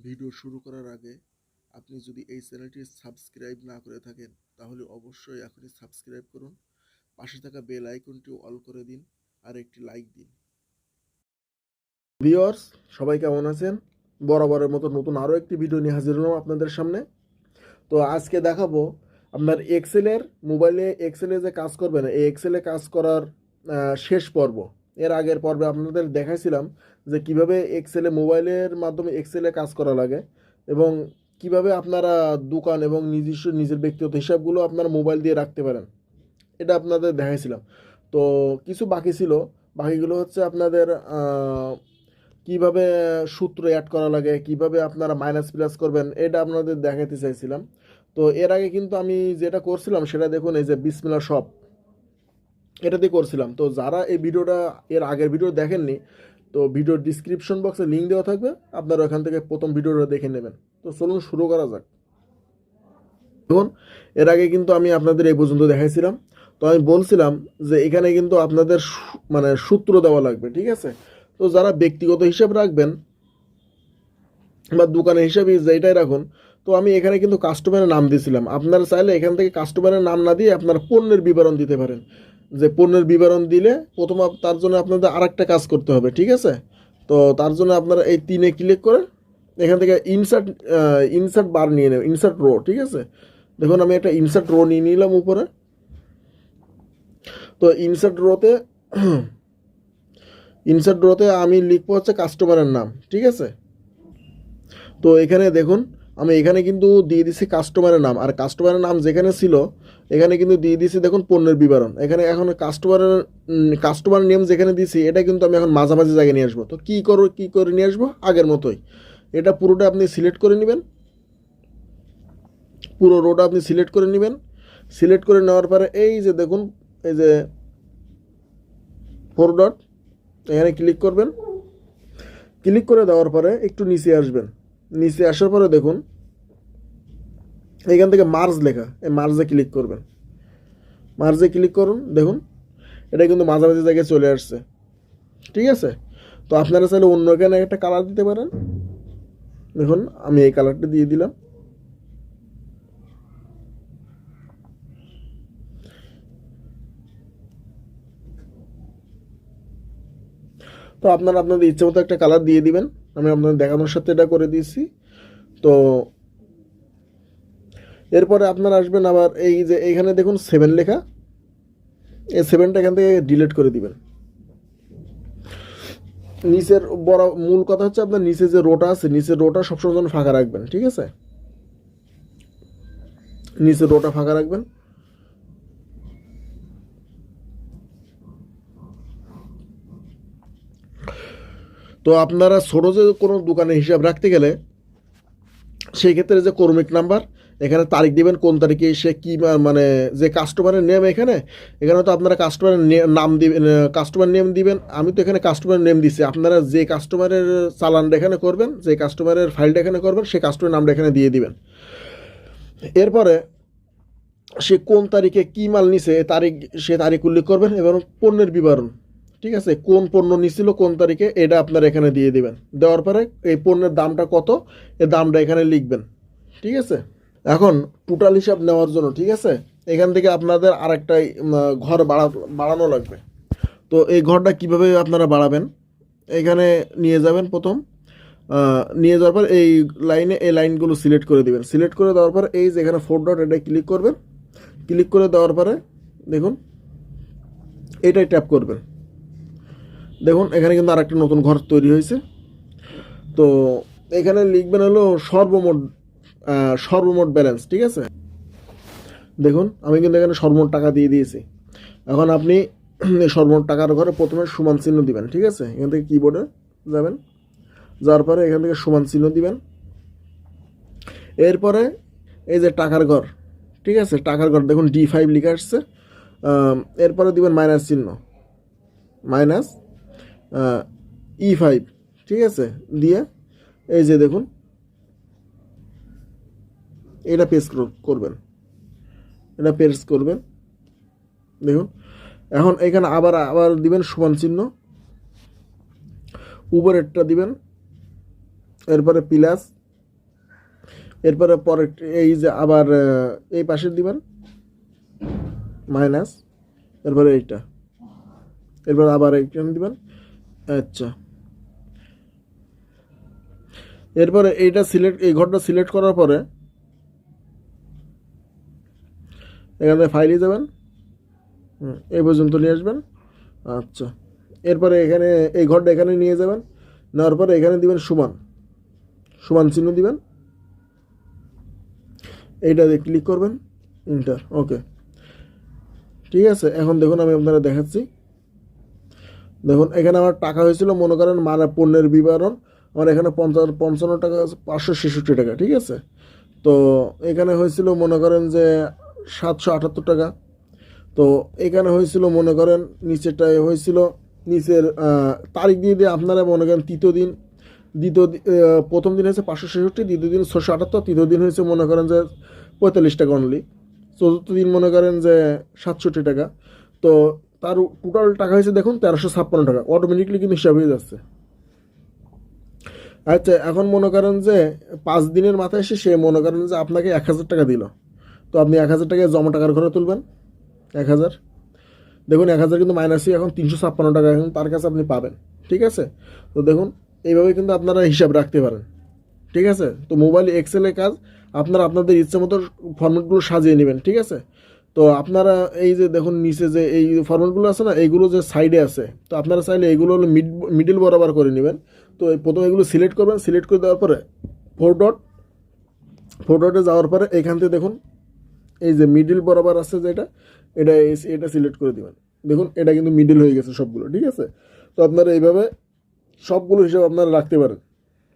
Video শুরু করার আগে আপনি যদি এই চ্যানেলটি সাবস্ক্রাইব না করে থাকেন তাহলে অবশ্যই এখনই সাবস্ক্রাইব করুন, পাশে থাকা বেল আইকনটি অল করে দিন আর একটি লাইক দিন। ভিউয়ার্স, সবাই কেমন আছেন? বরাবরের মতো নতুন আরও একটি ভিডিও নিয়ে হাজির হলাম আপনাদের সামনে। তো আজকে দেখাবো আপনার মোবাইলে এক্সেলে যে কাজ করবেন, এই এক্সেলে কাজ করার শেষ পর্ব। এর আগের পর্বে আপনাদের দেখাইছিলাম যে কিভাবে এক্সেলে মোবাইলের মাধ্যমে এক্সেলে কাজ করা লাগে এবং কিভাবে আপনারা দোকান এবং নিজের ব্যক্তিগত হিসাবগুলো আপনার মোবাইল দিয়ে রাখতে পারেন, এটা আপনাদের দেখাইছিলাম। তো কিছু বাকি ছিল, বাকিগুলো হচ্ছে আপনাদের কিভাবে সূত্র অ্যাড করা লাগে, কিভাবে আপনারা মাইনাস প্লাস করবেন, এটা আপনাদের দেখাতে চাইছিলাম। তো এর আগে কিন্তু আমি যেটা করছিলাম সেটা দেখুন, এই যে বিসমিল্লাহ শপ, এটা দিয়ে করছিলাম। তো যারা এই ভিডিওটা এর আগের ভিডিও দেখেননি, তো ভিডিওর ডিসক্রিপশন বক্সে লিঙ্ক দেওয়া থাকবে, আপনারা ওখান থেকে প্রথম ভিডিওটা দেখে নেবেন। তো চলুন শুরু করা যাক। দেখুন, এর আগে কিন্তু আমি আপনাদের এই পর্যন্ত দেখাইছিলাম। তো আমি বলছিলাম যে এখানে কিন্তু আপনাদের মানে সূত্র দেওয়া লাগবে, ঠিক আছে? তো যারা ব্যক্তিগত হিসাব রাখবেন বা দোকানের হিসাবে যেটাই রাখুন, তো আমি এখানে কিন্তু কাস্টমারের নাম দিয়েছিলাম। আপনারা চাইলে এখান থেকে কাস্টমারের নাম না দিয়ে আপনার পণ্যের বিবরণ দিতে পারেন। যে পণ্যের বিবরণ দিলে প্রথম তার জন্য আপনাদের আর একটা কাজ করতে হবে, ঠিক আছে? তো তার জন্য আপনারা এই 3-এ ক্লিক করে এখান থেকে ইনসার্ট বার নিয়ে নেবেন, ইনসার্ট রো, ঠিক আছে? দেখুন, আমি একটা ইনসার্ট রো নিয়ে নিলাম উপরে। তো ইনসার্ট রোতে আমি লিখবো হচ্ছে কাস্টমারের নাম, ঠিক আছে? তো এখানে দেখুন, আমি এখানে কিন্তু দিয়ে দিছি কাস্টমারের নাম, আর কাস্টমারের নাম যেখানে ছিল এখানে কিন্তু দিয়ে দিছি দেখুন পণ্যের বিবরণ। এখানে এখন কাস্টমার নেম যেখানে দিছি এটা কিন্তু আমি এখন মাঝামাঝি জায়গায় নিয়ে আসবো। তো কী করে নিয়ে আসবো? আগের মতোই এটা পুরোটা আপনি সিলেক্ট করে নেবেন, পুরো রোটা আপনি সিলেক্ট করে নেবেন। সিলেক্ট করে নেওয়ার পরে এই যে দেখুন, এই যে 4 ডট, এখানে ক্লিক করবেন। ক্লিক করে দেওয়ার পরে একটু নিচে আসবেন। নিচে আসার পরে দেখুন এখান থেকে মার্জ লেখা, এই মার্জে ক্লিক করবেন। মার্জে ক্লিক করুন, দেখুন এটা কিন্তু মাঝামাঝি জায়গায় চলে আসছে, ঠিক আছে? তো আপনারা চাইলে অন্য এখানে একটা কালার দিতে পারেন। দেখুন, আমি এই কালারটা দিয়ে দিলাম। তো আপনারা আপনাদের ইচ্ছে মতো একটা কালার দিয়ে দিবেন। আমি আপনাদের দেখানোর সাথে এটা করে দিয়েছি। তো এরপরে আপনারা আসবেন আবার এই যে এইখানে দেখুন 7 লেখা, এই 7টা এখান থেকে ডিলিট করে দিবেন। নিচের বড় মূল কথা হচ্ছে আপনার নিচে যে রোটা আছে, নিচের রোটা সবসময় যেন ফাঁকা রাখবেন, ঠিক আছে? নিচের রোটা ফাঁকা রাখবেন। তো আপনারা ছোটো যে কোনো দোকানে হিসাব রাখতে গেলে সেই ক্ষেত্রে যে কর্মিক নাম্বার, এখানে তারিখ দিবেন, কোন তারিখে সে কী মানে যে কাস্টমারের নেম, এখানে তো আপনারা কাস্টমারের নাম দিবেন, কাস্টমার নেম দিবেন। আমি তো এখানে কাস্টমার নেম দিচ্ছি, আপনারা যে কাস্টমারের চালানটা এখানে করবেন, যে কাস্টমারের ফাইলটা এখানে করবেন, সেই কাস্টমারের নামটা এখানে দিয়ে দিবেন। এরপরে সে কোন তারিখে কী মাল নিছে সে তারিখ উল্লেখ করবেন এবং পণ্যের বিবরণ, ঠিক আছে? কোন পণ্য নিছিল কোন তারিখে, এটা আপনারা এখানে দিয়ে দিবেন। দেওয়ার পরে এই পণ্যের দামটা কত, এই দামটা এখানে লিখবেন, ঠিক আছে? এখন টোটাল হিসাব নেওয়ার জন্য, ঠিক আছে, এখান থেকে আপনাদের আরেকটা ঘর বাড়ানো লাগবে। তো এই ঘরটা কিভাবে আপনারা বাড়াবেন, এখানে নিয়ে যাবেন প্রথম। নিয়ে যাওয়ার পর এই লাইনগুলো সিলেক্ট করে দিবেন। সিলেক্ট করে দেওয়ার পর এই যে এখানে 4 ডট, এটা ক্লিক করবেন। ক্লিক করে দেওয়ার পরে দেখুন এটাই ট্যাপ করবেন। দেখুন এখানে কিন্তু আরেকটা নতুন ঘর তৈরি হয়েছে। তো এখানে লিখবেন হলো সর্বমোট ব্যালেন্স, ঠিক আছে? দেখুন আমি কিন্তু এখানে সর্বমোট টাকা দিয়ে দিয়েছি। এখন আপনি সর্বমোট টাকার ঘরে প্রথমে সমান চিহ্ন দিবেন, ঠিক আছে? এখান থেকে কিবোর্ডে যাবেন, যাওয়ার পরে এখান থেকে সমান চিহ্ন দিবেন। এরপরে এই যে টাকার ঘর, ঠিক আছে, টাকার ঘর দেখুন D5 লিখে আসছে। এরপরে দিবেন মাইনাস চিহ্ন, মাইনাস E5, ঠিক আছে? দিয়ে এই যে দেখুন এটা পেস্ট করবেন, এটা পেস্ট করবেন। দেখুন এখন এখানে আবার দিবেন সমান চিহ্ন, উপরেরটা দিবেন, এরপরে প্লাস, এরপরে পরে এই যে আবার এই পাশে দিবেন মাইনাস, এরপরে এইটা, এরপর আবার এইখানে দিবেন। আচ্ছা, এরপরে এইটা সিলেক্ট, এই ঘরটা সিলেক্ট করার পরে এখানে ফাইলে যাবেন, এই পর্যন্ত নিয়ে আসবেন। আচ্ছা, এরপরে এখানে এই ঘরটা এখানে নিয়ে যাবেন, নেওয়ার পরে এখানে দিবেন সমান, সমান চিহ্ন দিবেন, এইটাতে ক্লিক করবেন, ইন্টার, ওকে। ঠিক আছে, এখন দেখুন আমি আপনারা দেখাচ্ছি। দেখুন এখানে আমার টাকা হয়েছিল মনে করেন মানে পণ্যের বিবরণ, আমার এখানে 55 টাকা 566 টাকা, ঠিক আছে। তো এখানে হয়েছিল মনে করেন যে 778 টাকা। তো এখানে হয়েছিল মনে করেন নিচেরটায় হয়েছিল, নিচের তারিখ দিয়ে দিয়ে আপনারা মনে করেন তৃতীয় দিন, প্রথম দিন হয়েছে 566, দ্বিতীয় দিন 678, তৃতীয় দিন হয়েছে মনে করেন যে 45 টাকা অনলি, চতুর্থ দিন মনে করেন যে 67 টাকা। তো তার টোটাল টাকা হয়েছে দেখুন 1356 টাকা, অটোমেটিকলি কিন্তু হিসাব হয়ে যাচ্ছে। আচ্ছা, এখন মনে করেন যে 5 দিনের মাথায় এসে সে মনে করেন যে আপনাকে 1000 টাকা দিল, তো আপনি 1000 টাকা জমা টাকার ঘরে তুলবেন, 1000, দেখুন 1000 কিন্তু মাইনাসই এখন 356 টাকা এখন তার কাছে আপনি পাবেন। ঠিক আছে, তো দেখুন এইভাবে কিন্তু আপনারা হিসাব রাখতে পারেন। ঠিক আছে, তো মোবাইল এক্সেলের কাজ আপনারা আপনাদের ইচ্ছে মতো ফরম্যাটগুলো সাজিয়ে নেবেন। ঠিক আছে, তো আপনারা এই যে দেখুন নিচে যে এই ফরম্যাটগুলো আছে না, এইগুলো যে সাইডে আছে, তো আপনারা চাইলে এইগুলো হলো মিডিল বরাবর করে নেবেন। তো প্রথমে এগুলো সিলেক্ট করবেন, সিলেক্ট করে দেওয়ার পরে ফোর ডট, ফোর ডটে যাওয়ার পরে এখান থেকে দেখুন এই যে মিডিল বরাবর আছে যেটা, এটা এটা সিলেক্ট করে দেবেন। দেখুন এটা কিন্তু মিডিল হয়ে গেছে সবগুলো। ঠিক আছে, তো আপনারা এইভাবে সবগুলো হিসাব আপনারা রাখতে পারেন।